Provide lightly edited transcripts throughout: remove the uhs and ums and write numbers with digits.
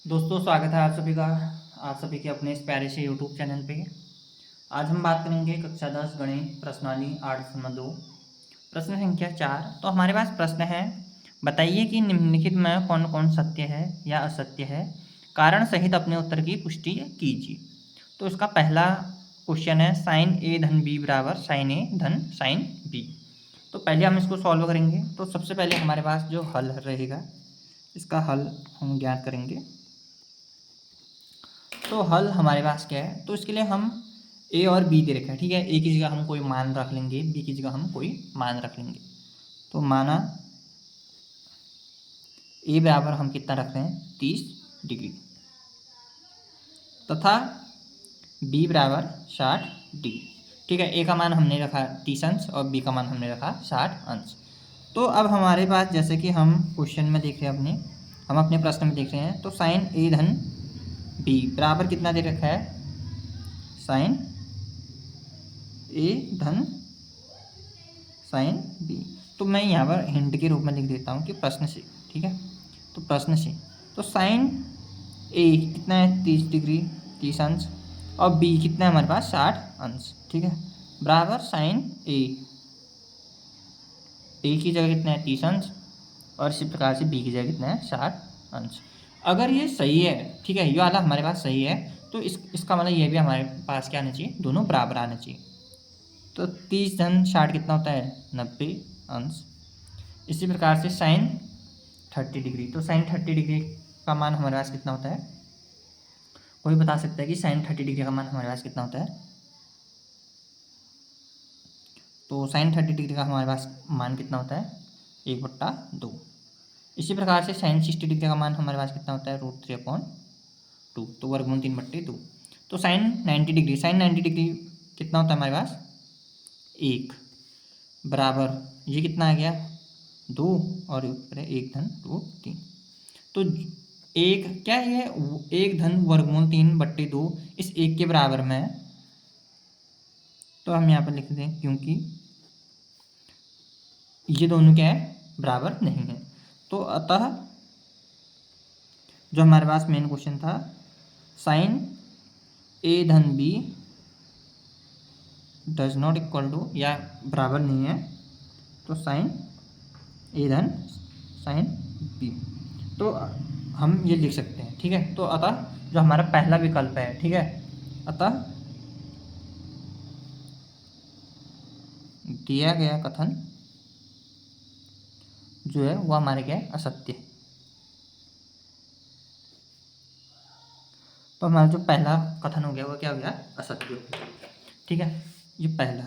दोस्तों स्वागत है आप सभी का आप सभी के अपने इस प्यारे से यूट्यूब चैनल पे। आज हम बात करेंगे कक्षा 10 गणित प्रश्नावली 8.2 प्रश्न संख्या 4। तो हमारे पास प्रश्न है, बताइए कि निम्नलिखित में कौन कौन सत्य है या असत्य है, कारण सहित अपने उत्तर की पुष्टि कीजिए। तो इसका पहला क्वेश्चन है साइन ए धन बी बराबर साइन ए धन साइन बी। तो पहले हम इसको सॉल्व करेंगे। तो सबसे पहले हमारे पास जो हल रहेगा इसका हल हम ज्ञात करेंगे। तो हल हमारे पास क्या है, तो इसके लिए हम ए और बी दे रखा है, ठीक है। ए की जगह हम कोई मान रख लेंगे, बी की जगह हम कोई मान रख लेंगे। तो माना ए बराबर हम कितना रख रहे हैं 30 डिग्री तथा बी बराबर 60 डिग्री, ठीक है। ए का मान हमने रखा 30 अंश और बी का मान हमने रखा 60 अंश। तो अब हमारे पास जैसे कि हम क्वेश्चन में देख रहे हैं, हम अपने प्रश्न में देख रहे हैं, तो साइन ए धन बी बराबर कितना दे रखा है, साइन ए धन साइन बी। तो मैं यहाँ पर हिंट के रूप में लिख देता हूँ कि प्रश्न से, ठीक है। तो प्रश्न से तो साइन ए कितना है 30 डिग्री 30 अंश और बी कितना है हमारे पास 60 अंश, ठीक है, बराबर साइन ए की जगह कितना है 30 अंश और इसी प्रकार से बी की जगह कितना है 60 अंश। अगर ये सही है, ठीक है, ये वाला हमारे पास सही है, तो इसका मतलब ये भी हमारे पास क्या आना चाहिए, दोनों बराबर आना चाहिए। तो 30 धन 60 कितना होता है 90 अंश। इसी प्रकार से साइन 30 डिग्री, तो साइन 30 डिग्री का मान हमारे पास कितना होता है, कोई बता सकता है कि साइन 30 डिग्री का मान हमारे पास कितना होता है। तो साइन 30 डिग्री का हमारे पास मान कितना होता है 1/2। इसी प्रकार से साइन 60 डिग्री का मान हमारे पास कितना होता है √3/2, तो वर्गमूल 3/2। तो साइन 90 डिग्री, साइन 90 डिग्री कितना होता है हमारे पास 1 बराबर ये कितना आ गया 2 और ऊपर है 1 धन √3। तो एक क्या है 1 धन वर्गमूल 3/2 इस 1 के बराबर में है। तो हम यहाँ पर लिख दें क्योंकि ये दोनों क्या है बराबर नहीं है। तो अतः जो हमारे पास मेन क्वेश्चन था साइन ए धन B does not equal to या बराबर नहीं है, तो साइन ए धन साइन बी, तो हम ये लिख सकते हैं, ठीक है। तो अतः जो हमारा पहला विकल्प है, ठीक है, अतः दिया गया कथन जो है वह हमारे क्या है असत्य है। तो हमारा जो पहला कथन हो गया वह क्या हो गया असत्य हो गया, ठीक है, ये पहला।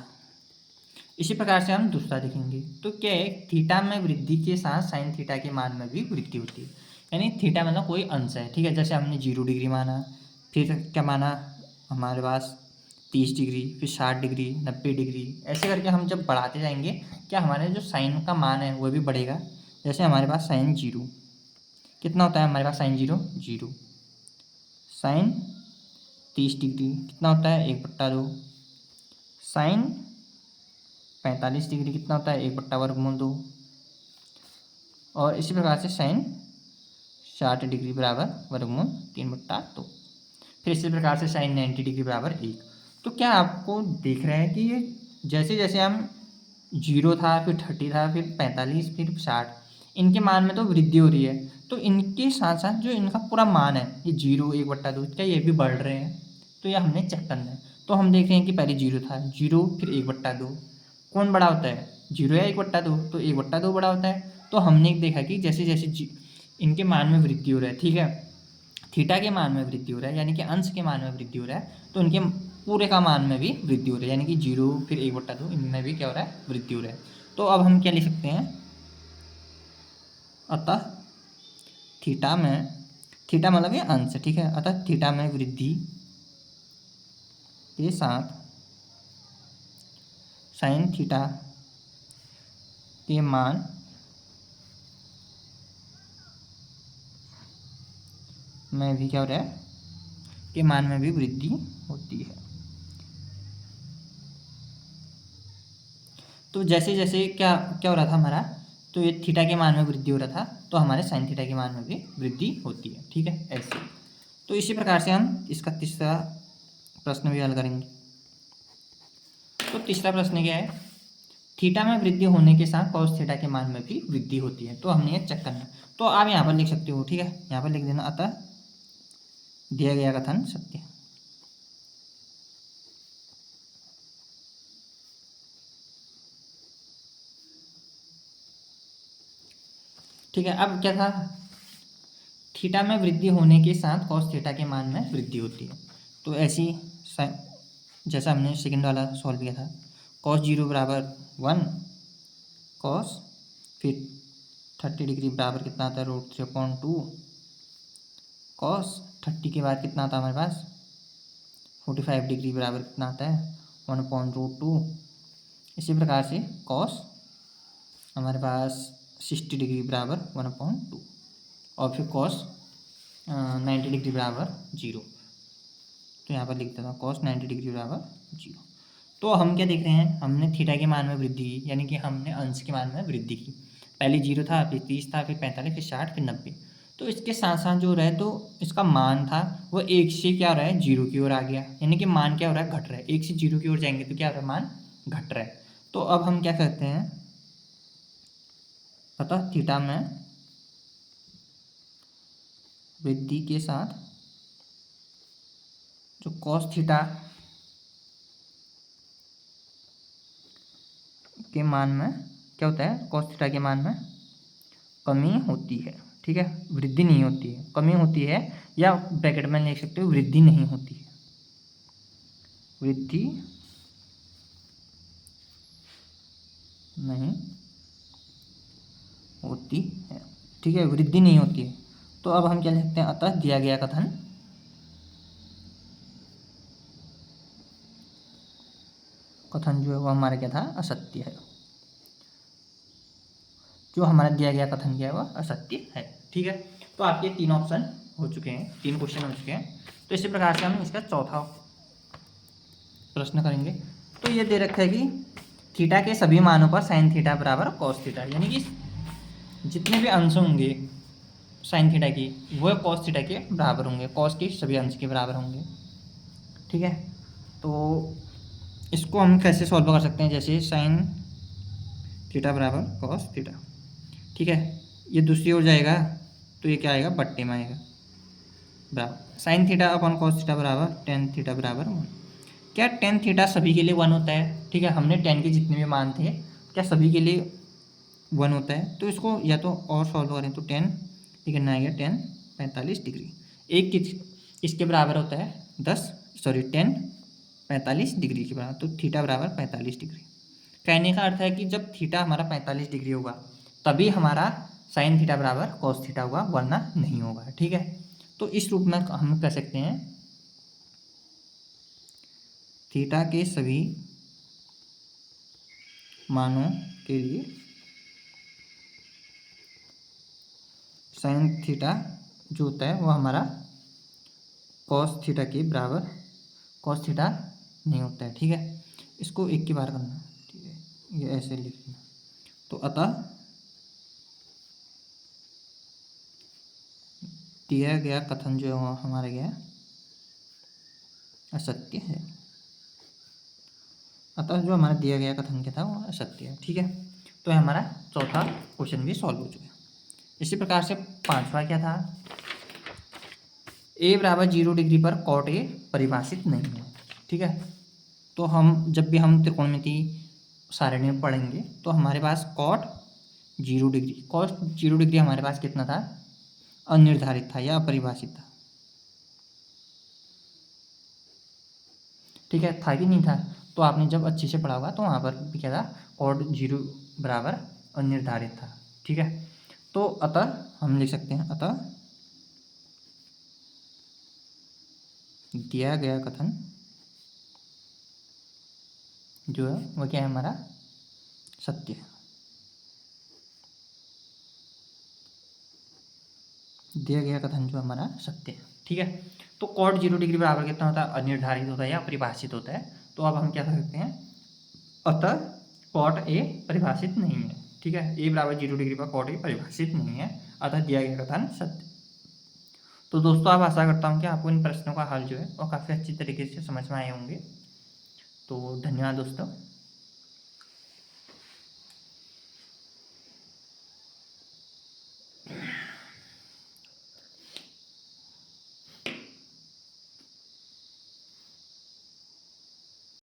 इसी प्रकार से हम दूसरा देखेंगे। तो क्या है थीटा में वृद्धि के साथ साइन थीटा के मान में भी वृद्धि होती है, यानी थीटा मतलब कोई अंश है, ठीक है। जैसे हमने 0 डिग्री माना, फिर क्या माना हमारे पास 30 डिग्री, फिर 60 डिग्री 90 डिग्री, ऐसे करके हम जब बढ़ाते जाएंगे क्या हमारे जो साइन का मान है वह भी बढ़ेगा। जैसे हमारे पास साइन 0 कितना होता है हमारे पास साइन 0 0, साइन 30 डिग्री कितना होता है 1/2, साइन 45 डिग्री कितना होता है 1/√2 और इसी प्रकार से साइन 60 डिग्री बराबर वर्गमूल 3/2। फिर इसी प्रकार से साइन 90 डिग्री बराबर 1। तो क्या आपको देख रहे हैं कि ये जैसे जैसे हम 0 था, फिर 30 था, फिर 45, फिर 60, इनके मान में तो वृद्धि हो रही है। तो इनके साथ साथ जो इनका पूरा मान है ये 0 1/2 क्या ये भी बढ़ रहे हैं। तो ये हमने चेक करना है। तो हम देख रहे हैं कि पहले 0 था, 0 फिर 1/2, कौन बड़ा होता है 0 या 1/2, तो 1/2 बड़ा होता है। तो हमने देखा कि जैसे जैसे इनके मान में वृद्धि हो रहा है, ठीक है, थीटा के मान में वृद्धि हो रहा है यानी कि अंश के मान में वृद्धि हो रहा है, तो इनके पूरे का मान में भी वृद्धि हो रही है, यानी कि 0 फिर 1/2 इनमें भी क्या हो रहा है वृद्धि हो रहा है। तो अब हम क्या लिख सकते हैं, अतः थीटा में, थीटा मतलब ये अंश, ठीक है, अतः थीटा में वृद्धि के साथ साइन थीटा के मान में भी क्या हो रहा है के मान में भी वृद्धि होती है। तो जैसे जैसे क्या क्या हो रहा था हमारा, तो तो ये थीटा के मान में वृद्धि हो रहा था, तो हमारे साइन थीटा के मान में भी वृद्धि होती है। ठीक है, ऐसे। तो इसी प्रकार से हम इसका तीसरा प्रश्न भी हल करेंगे। तो तीसरा प्रश्न क्या है, थीटा में वृद्धि होने के साथ कॉस थीटा के मान में भी वृद्धि होती है। तो हमने ये चेक करना। तो आप यहाँ पर लिख सकते हो, ठीक है, यहाँ पर लिख देना, अतः दिया गया कथन सत्य है। ठीक है, अब क्या था, थीटा में वृद्धि होने के साथ कॉस थीटा के मान में वृद्धि होती है। तो ऐसी जैसा हमने सेकंड वाला सॉल्व किया था, कॉस 0 बराबर 1, कॉस फिर 30 डिग्री बराबर कितना आता है, √3/2, कॉस 30 के बाद कितना आता है हमारे पास, 45 डिग्री बराबर कितना आता है, 1/√2। इसी प्रकार से कॉस हमारे पास 60 डिग्री बराबर 1/2, और फिर कॉस 90 डिग्री बराबर 0। तो यहाँ पर लिख देता हूँ कॉस 90 डिग्री बराबर 0। तो हम क्या देख रहे हैं, हमने थीटा के मान में वृद्धि की, यानी कि हमने अंश के मान में वृद्धि की। पहले 0 था, फिर 30 था, फिर 45, फिर 60, फिर 90। तो इसके साथ साथ जो रहे, तो इसका मान था वो 1 से क्या हो रहा है, 0 की ओर आ गया, यानी कि मान क्या हो रहा है, घट रहा है। 1 से 0 की ओर जाएंगे तो क्या हो रहा है, मान घट रहा है। तो अब हम क्या करते हैं, अतः थीटा में वृद्धि के साथ जो कॉस थीटा के मान में क्या होता है, कॉस थीटा के मान में कमी होती है। ठीक है, वृद्धि नहीं होती है, कमी होती है, या ब्रैकेट में लिख सकते हो वृद्धि नहीं होती है, वृद्धि नहीं होती है। ठीक है, वृद्धि नहीं होती है। तो अब हम क्या लिखते हैं, अतः दिया गया कथन जो है वो हमारा क्या था, असत्य है। जो हमारा दिया गया कथन क्या है वह असत्य है। ठीक है, तो आपके 3 ऑप्शन हो चुके हैं, 3 क्वेश्चन हो चुके हैं। तो इसी प्रकार से हम इसका चौथा प्रश्न करेंगे। तो ये दे रखा है कि थीटा के सभी मानों पर साइन थीटा बराबर कॉस थीटा, यानी कि जितने भी अंश होंगे साइन थीटा की वह कॉस थीटा के बराबर होंगे, कॉस के सभी अंश के बराबर होंगे। ठीक है, तो इसको हम कैसे सॉल्व कर सकते हैं, जैसे साइन थीटा बराबर कॉस थीटा। ठीक है, ये दूसरी ओर जाएगा तो ये क्या आएगा, बट्टे में आएगा, बराबर sine theta upon cos theta बराबर टेन थीटा बराबर 1। क्या टेन थीटा सभी के लिए 1 होता है? ठीक है, हमने टेन के जितने भी मान थे क्या सभी के लिए 1 होता है? तो इसको या तो और सॉल्व करें तो टेन कितना आएगा, 10 45 डिग्री। एक इसके बराबर होता है 10 45 डिग्री के बराबर, तो थीटा बराबर 45 डिग्री। कहने का अर्थ है कि जब थीटा हमारा 45 डिग्री होगा तभी हमारा साइन थीटा बराबर कॉस थीटा होगा, वरना नहीं होगा। ठीक है, तो इस रूप में हम कह सकते हैं थीटा के सभी मानों के लिए साइन थीटा जो होता है वो हमारा कॉस थीटा के बराबर कॉस थीटा नहीं होता है। ठीक है, इसको एक की बार करना। ठीक है, ये ऐसे लिखना। तो अतः दिया गया कथन जो हमारा गया असत्य है। अतः जो हमारा दिया गया कथन क्या था वो असत्य है। ठीक है, तो हमारा चौथा क्वेश्चन भी सॉल्व हो चुका है। इसी प्रकार से पांचवा क्या था, ए बराबर 0 डिग्री पर कॉट ए परिभाषित नहीं है। ठीक है, तो हम जब भी हम त्रिकोणमिति सारणी में पढ़ेंगे तो हमारे पास कॉट 0 डिग्री, कॉस 0 डिग्री हमारे पास कितना था, अनिर्धारित था या अपरिभाषित था। ठीक है, था कि नहीं था? तो आपने जब अच्छे से पढ़ा होगा तो वहाँ पर भी क्या था, कॉट 0 बराबर अनिर्धारित था। ठीक है, तो अतः हम लिख सकते हैं, अतः दिया गया कथन जो है वह क्या है, हमारा सत्य है। दिया गया कथन जो हमारा सत्य है। ठीक है, तो कॉट 0 डिग्री बराबर कितना होता है, अनिर्धारित होता है या परिभाषित होता है। तो अब हम क्या कर सकते हैं, अतः कॉट ए परिभाषित नहीं है। ठीक है, a बराबर 0 डिग्री पर कॉट ए परिभाषित नहीं है, अतः दिया गया कथन सत्य। तो दोस्तों अब आशा करता हूँ कि आपको इन प्रश्नों का हल जो है वो काफ़ी अच्छी तरीके से समझ में आए होंगे। तो धन्यवाद दोस्तों।